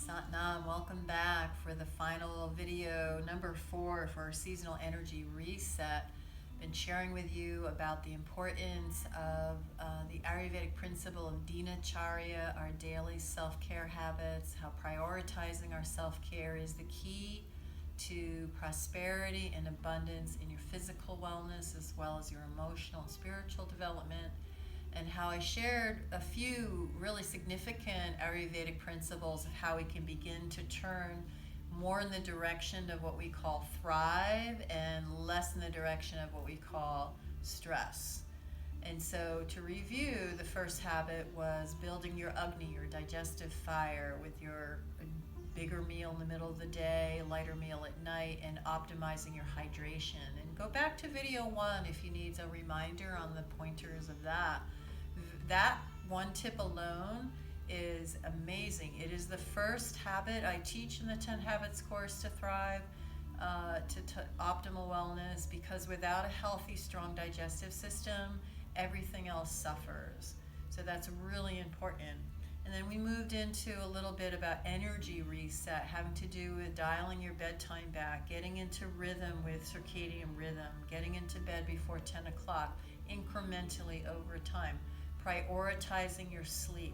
Satnam, welcome back for the final video, number 4 for our seasonal energy reset. Been sharing with you about the importance of the Ayurvedic principle of Dinacharya, our daily self-care habits, how prioritizing our self-care is the key to prosperity and abundance in your physical wellness as well as your emotional and spiritual development, and how I shared a few really significant Ayurvedic principles of how we can begin to turn more in the direction of what we call thrive and less in the direction of what we call stress. And so to review, the first habit was building your Agni, your digestive fire, with your bigger meal in the middle of the day, lighter meal at night, and optimizing your hydration. And go back to video 1 if you need a reminder on the pointers of that. That one tip alone is amazing. It is the first habit I teach in the 10 Habits course to thrive, to optimal wellness, because without a healthy, strong digestive system, everything else suffers. So that's really important. And then we moved into a little bit about energy reset, having to do with dialing your bedtime back, getting into rhythm with circadian rhythm, getting into bed before 10 o'clock, incrementally over time, prioritizing your sleep,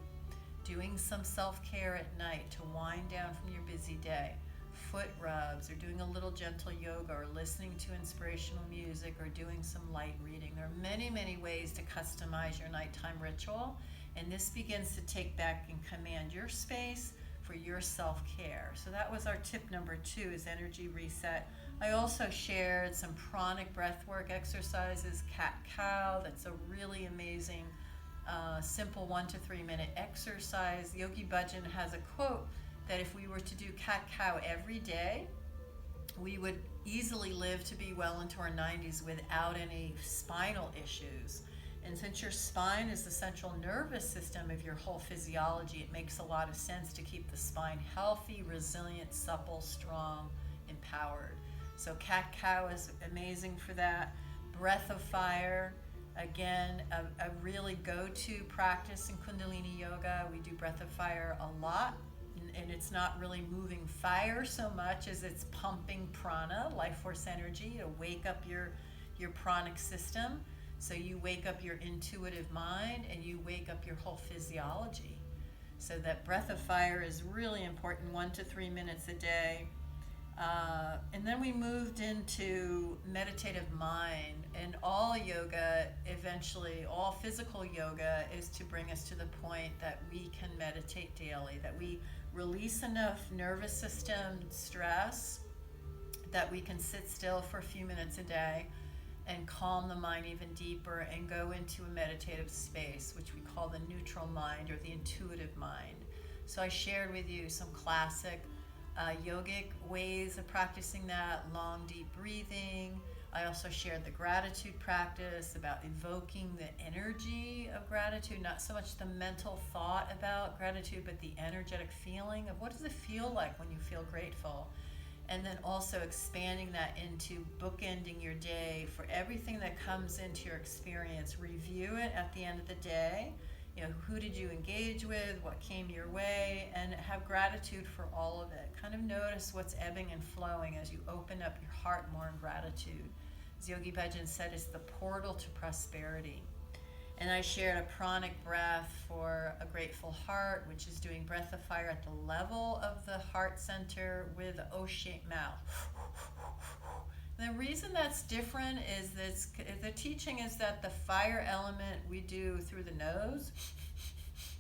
doing some self-care at night to wind down from your busy day, foot rubs, or doing a little gentle yoga, or listening to inspirational music, or doing some light reading. There are many, many ways to customize your nighttime ritual, and this begins to take back and command your space for your self-care. So that was our tip number 2, is energy reset. I also shared some pranic breathwork exercises, cat-cow. That's a really amazing simple 1 to 3 minute exercise. Yogi Bhajan has a quote that if we were to do cat-cow every day, we would easily live to be well into our 90s without any spinal issues. And since your spine is the central nervous system of your whole physiology, it makes a lot of sense to keep the spine healthy, resilient, supple, strong, empowered. So cat-cow is amazing for that. Breath of fire, again, a really go-to practice in Kundalini yoga. We do breath of fire a lot, and it's not really moving fire so much as it's pumping prana, life force energy, to wake up your pranic system. So you wake up your intuitive mind and you wake up your whole physiology. So that breath of fire is really important, 1 to 3 minutes a day. And then we moved into meditative mind, and all yoga, eventually all physical yoga, is to bring us to the point that we can meditate daily, that we release enough nervous system stress that we can sit still for a few minutes a day and calm the mind even deeper and go into a meditative space, which we call the neutral mind or the intuitive mind. So I shared with you some classic yogic ways of practicing that, long deep breathing. I also shared the gratitude practice, about evoking the energy of gratitude, not so much the mental thought about gratitude, but the energetic feeling of what does it feel like when you feel grateful. And then also expanding that into bookending your day for everything that comes into your experience. Review it at the end of the day. You know, who did you engage with, what came your way, and have gratitude for all of it. Kind of notice what's ebbing and flowing as you open up your heart more in gratitude. As Yogi Bhajan said, it's the portal to prosperity. And I shared a pranic breath for a grateful heart, which is doing breath of fire at the level of the heart center with the O-shaped mouth. The reason that's different is that the teaching is that the fire element we do through the nose,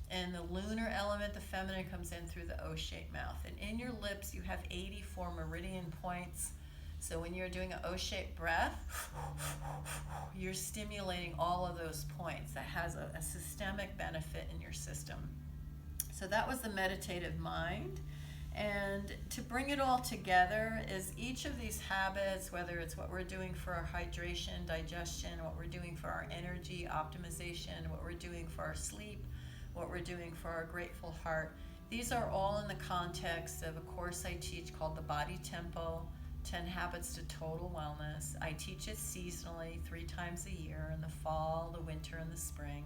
and the lunar element, the feminine, comes in through the O-shaped mouth. And in your lips, you have 84 meridian points. So when you're doing an O-shaped breath, you're stimulating all of those points. That has a systemic benefit in your system. So that was the meditative mind. And to bring it all together is each of these habits, whether it's what we're doing for our hydration, digestion, what we're doing for our energy optimization, what we're doing for our sleep, what we're doing for our grateful heart, these are all in the context of a course I teach called the Body Tempo, 10 Habits to Total Wellness. I teach it seasonally 3 times a year, in the fall, the winter, and the spring.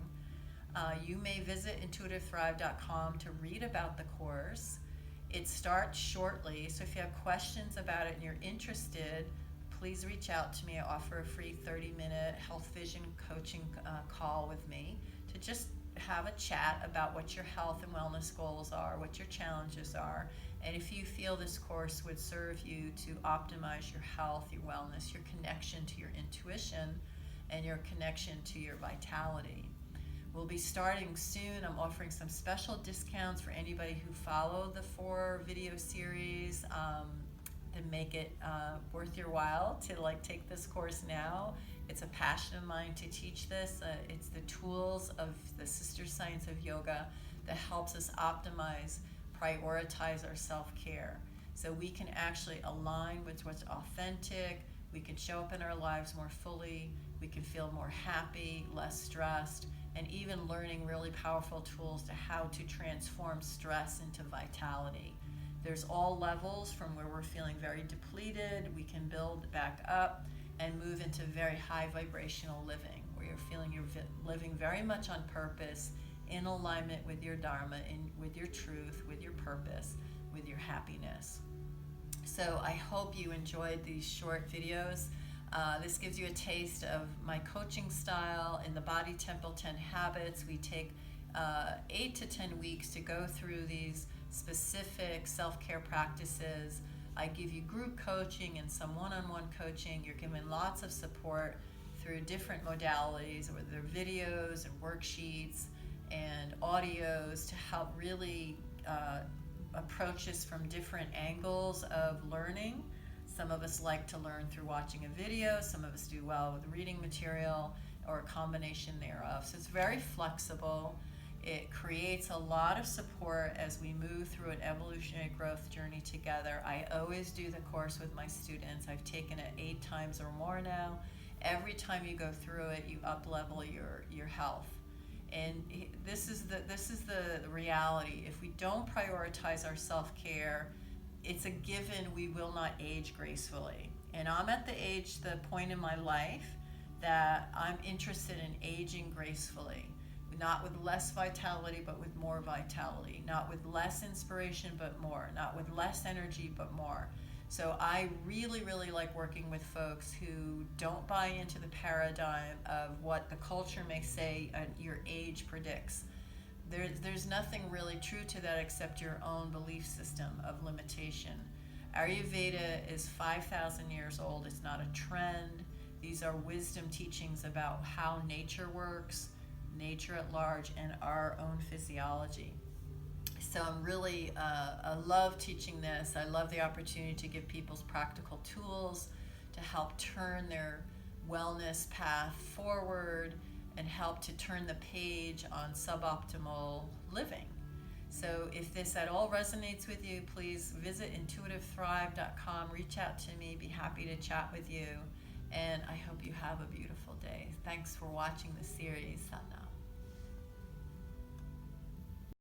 You may visit intuitivethrive.com to read about the course. It starts shortly, so if you have questions about it and you're interested, please reach out to me. I offer a free 30-minute health vision coaching call with me to just have a chat about what your health and wellness goals are, what your challenges are, and if you feel this course would serve you to optimize your health, your wellness, your connection to your intuition, and your connection to your vitality. We'll be starting soon. I'm offering some special discounts for anybody who follow the 4 video series to make it worth your while to take this course now. It's a passion of mine to teach this. It's the tools of the sister science of yoga that helps us optimize, prioritize our self-care, so we can actually align with what's authentic. We can show up in our lives more fully. We can feel more happy, less stressed, and even learning really powerful tools to how to transform stress into vitality. There's all levels from where we're feeling very depleted, we can build back up and move into very high vibrational living, where you're feeling you're living very much on purpose, in alignment with your dharma, with your truth, with your purpose, with your happiness. So I hope you enjoyed these short videos. This gives you a taste of my coaching style. In the Body Temple 10 Habits, we take 8 to 10 weeks to go through these specific self-care practices. I give you group coaching and some one-on-one coaching. You're given lots of support through different modalities, whether they're videos and worksheets and audios, to help really approach this from different angles of learning. Some of us like to learn through watching a video, some of us do well with reading material, or a combination thereof. So it's very flexible. It creates a lot of support as we move through an evolutionary growth journey together. I always do the course with my students. I've taken it 8 times or more now. Every time you go through it, you up-level your health. And this is the reality. If we don't prioritize our self-care, it's a given we will not age gracefully. And I'm at the point in my life that I'm interested in aging gracefully. Not with less vitality, but with more vitality. Not with less inspiration, but more. Not with less energy, but more. So I really, really like working with folks who don't buy into the paradigm of what the culture may say your age predicts. There's nothing really true to that except your own belief system of limitation. Ayurveda is 5,000 years old. It's not a trend. These are wisdom teachings about how nature works, nature at large, and our own physiology. So I'm really, I love teaching this. I love the opportunity to give people practical tools to help turn their wellness path forward and help to turn the page on suboptimal living. So if this at all resonates with you, please visit intuitivethrive.com, reach out to me, be happy to chat with you, and I hope you have a beautiful day. Thanks for watching the series. Sana.